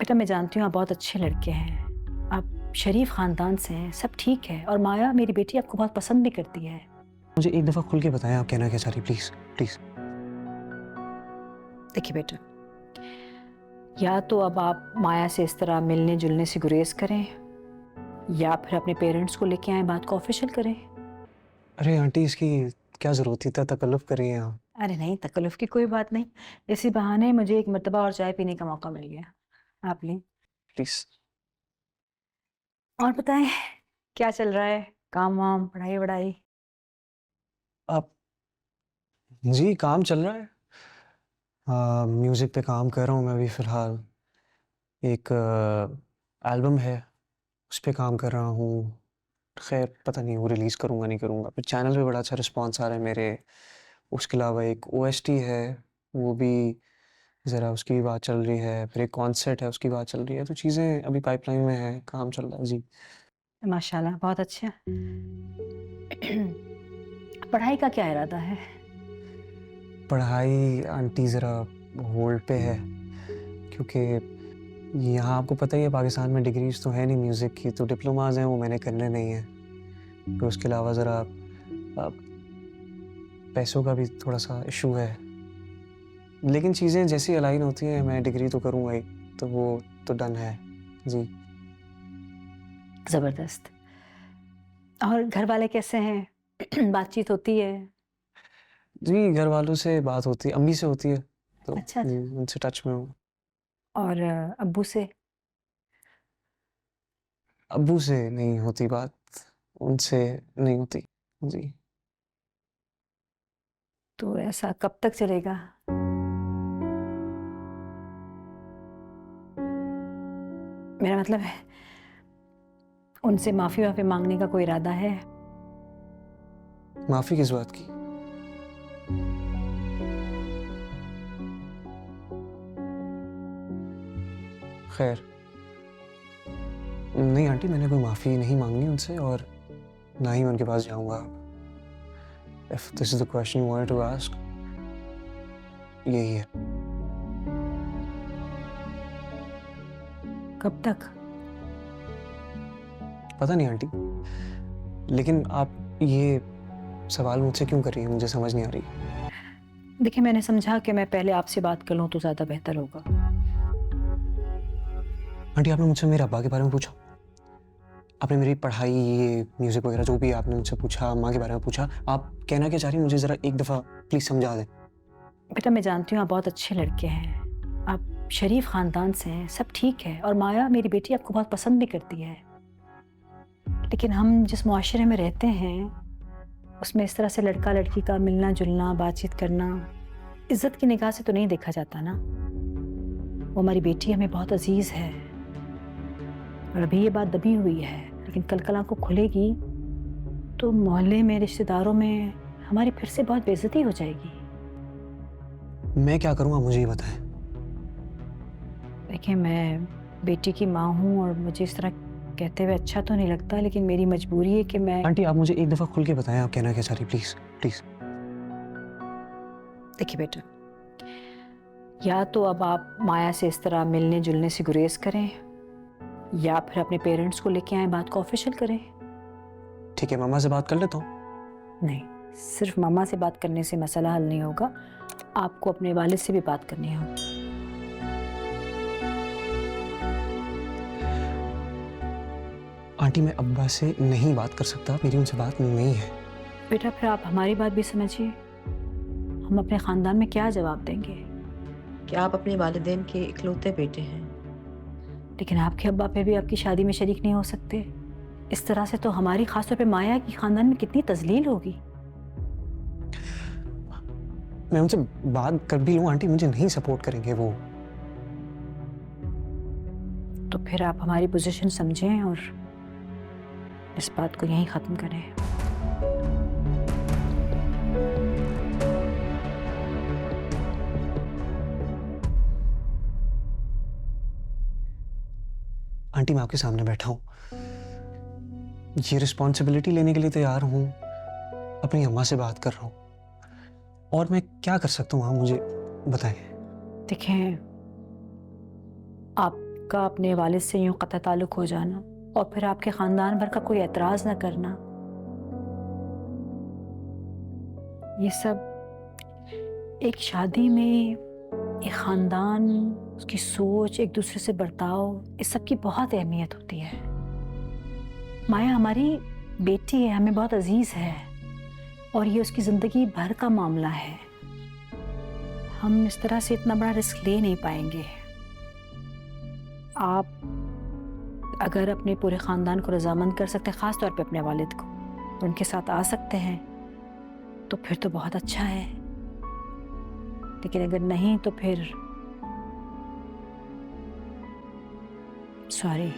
बेटा मैं जानती हूँ आप बहुत अच्छे लड़के हैं, आप शरीफ खानदान से हैं, सब ठीक है। और माया मेरी बेटी आपको बहुत पसंद भी करती है। मुझे एक दफा खुल के बताएं आप कहना क्या चाह रही, प्लीज प्लीज। देखिए बेटा, या तो अब आप माया से इस तरह मिलने जुलने से गुरेज करें या फिर अपने पेरेंट्स को लेके आए, बात को ऑफिशियल करें। अरे आंटी, इसकी क्या जरूरत थी, इतना तकल्लुफ कर रही हैं आप। अरे नहीं, तकल्लुफ की कोई बात नहीं। इसी बहाने मुझे एक मर्तबा और चाय पीने का मौका मिल गया। आप लें। प्लीज। और बताएं, क्या चल रहा है? काम वाम, पढ़ाई वढ़ाई? आप जी काम चल रहा है। म्यूजिक पे काम कर रहा हूँ मैं अभी फिलहाल। एक एल्बम है, उस पे काम कर रहा हूँ। खैर पता नहीं वो रिलीज़ करूँगा नहीं करूँगा। फिर चैनल पे बड़ा अच्छा रिस्पांस आ रहा है मेरे। उसके अलावा एक ओएसटी है, वो भी ज़रा उसकी भी बात चल रही है। फिर एक कॉन्सर्ट है, उसकी बात चल रही है। तो चीज़ें अभी पाइपलाइन में है, काम चल रहा है जी। माशाल्लाह, बहुत अच्छा। पढ़ाई का क्या इरादा है? पढ़ाई आंटी ज़रा होल्ड पे है, क्योंकि यहाँ आपको पता ही है पाकिस्तान में डिग्रीज तो है नहीं म्यूज़िक की, तो डिप्लोमाज हैं वो मैंने करने नहीं है। फिर उसके अलावा ज़रा पैसों का भी थोड़ा सा इशू है। लेकिन चीज़ें जैसी अलाइन होती हैं मैं डिग्री तो करूँगा ही, तो वो तो डन है जी। जबरदस्त। और घर वाले कैसे हैं? बातचीत होती है? जी घर वालों से बात होती है, अम्मी से होती है, तो अच्छा अच्छा। उनसे टच में हूँ। और अब्बू से? अब्बू से नहीं होती बात, उनसे नहीं होती जी। तो ऐसा कब तक चलेगा? मेरा मतलब है, उनसे माफी वाफी मांगने का कोई इरादा है? माफ़ी किस बात की? खैर नहीं आंटी, मैंने कोई माफ़ी नहीं मांगनी उनसे, और ना ही मैं उनके पास जाऊँगा। If this is the question you wanted to ask, यही है। कब तक? पता नहीं आंटी, लेकिन आप ये सवाल मुझसे क्यों कर रही हैं, मुझे समझ नहीं आ रही। देखिए, मैंने समझा कि मैं पहले आपसे बात कर लूं तो ज्यादा बेहतर होगा। आंटी आपने मुझसे मेरे अब्बा के बारे में पूछा, आपने मेरी पढ़ाई, ये म्यूजिक वगैरह जो भी आपने मुझसे पूछा, अम्मा के बारे में पूछा, आप कहना क्या चाह रही हैं मुझे ज़रा एक दफ़ा प्लीज़ समझा दें। बेटा मैं जानती हूँ आप बहुत अच्छे लड़के हैं, आप शरीफ खानदान से हैं, सब ठीक है। और माया मेरी बेटी आपको बहुत पसंद भी करती है। लेकिन हम जिस मुआशरे में रहते हैं उसमें इस तरह से लड़का लड़की का मिलना जुलना, बातचीत करना इज्जत की निगाह से तो नहीं देखा जाता ना। वो हमारी बेटी हमें बहुत अजीज है, और अभी ये बात दबी हुई है, लेकिन कल कल आंखों खुलेगी तो मोहल्ले में, रिश्तेदारों में हमारी फिर से बहुत बेइज्जती हो जाएगी। मैं क्या करूँ आप मुझे ये बताएं। देखिए, मैं बेटी की माँ हूँ और मुझे इस तरह कहते हुए अच्छा तो नहीं लगता, लेकिन मेरी मजबूरी है कि मैं। आंटी आप मुझे एक दफ़ा खुल के बताएं आप कहना क्या चाह रही, प्लीज़ प्लीज़। देखिए बेटा, या तो अब आप माया से इस तरह मिलने जुलने से गुरेज करें या फिर अपने पेरेंट्स को लेके आए, बात को ऑफिशियल करें। ठीक है, मम्मा से बात कर लेता हूँ। नहीं, सिर्फ मामा से बात करने से मसला हल नहीं होगा, आपको अपने वालिद से भी बात करनी होगी। आंटी मैं अब्बा से नहीं बात कर सकता, मेरी उनसे बात नहीं है। बेटा फिर आप हमारी बात भी समझिए, हम अपने खानदान में क्या जवाब देंगे? कि आप अपने वालिदैन के इकलौते बेटे हैं। लेकिन आपके अब्बा पे भी आपकी शादी में शरीक नहीं हो सकते। इस तरह से तो हमारी, खासतौर पे माया की खानदान में कितनी तजलील होगी। मैं उनसे बात कर भी लूँ आंटी, मुझे नहीं सपोर्ट करेंगे वो। तो फिर आप हमारी पोजीशन समझें और इस बात को यहीं ख़त्म करें। आंटी मैं आपके सामने बैठा हूँ, ये रिस्पॉन्सिबिलिटी लेने के लिए तैयार हूँ, अपनी अम्मा से बात कर रहा हूँ, और मैं क्या कर सकता हूँ आप मुझे बताएं। देखें, आप आपका अपने वालिद से यूं क़त्अ ताल्लुक हो जाना और फिर आपके ख़ानदान भर का कोई एतराज़ ना करना, ये सब एक शादी में एक ख़ानदान, उसकी सोच, एक दूसरे से बर्ताव, इस सब की बहुत अहमियत होती है। माया हमारी बेटी है, हमें बहुत अजीज़ है और ये उसकी ज़िंदगी भर का मामला है। हम इस तरह से इतना बड़ा रिस्क ले नहीं पाएंगे। आप अगर अपने पूरे ख़ानदान को रज़ामंद कर सकते हैं, ख़ास तौर पे अपने वालिद को, और उनके साथ आ सकते हैं, तो फिर तो बहुत अच्छा है। लेकिन अगर नहीं तो फिर सॉरी।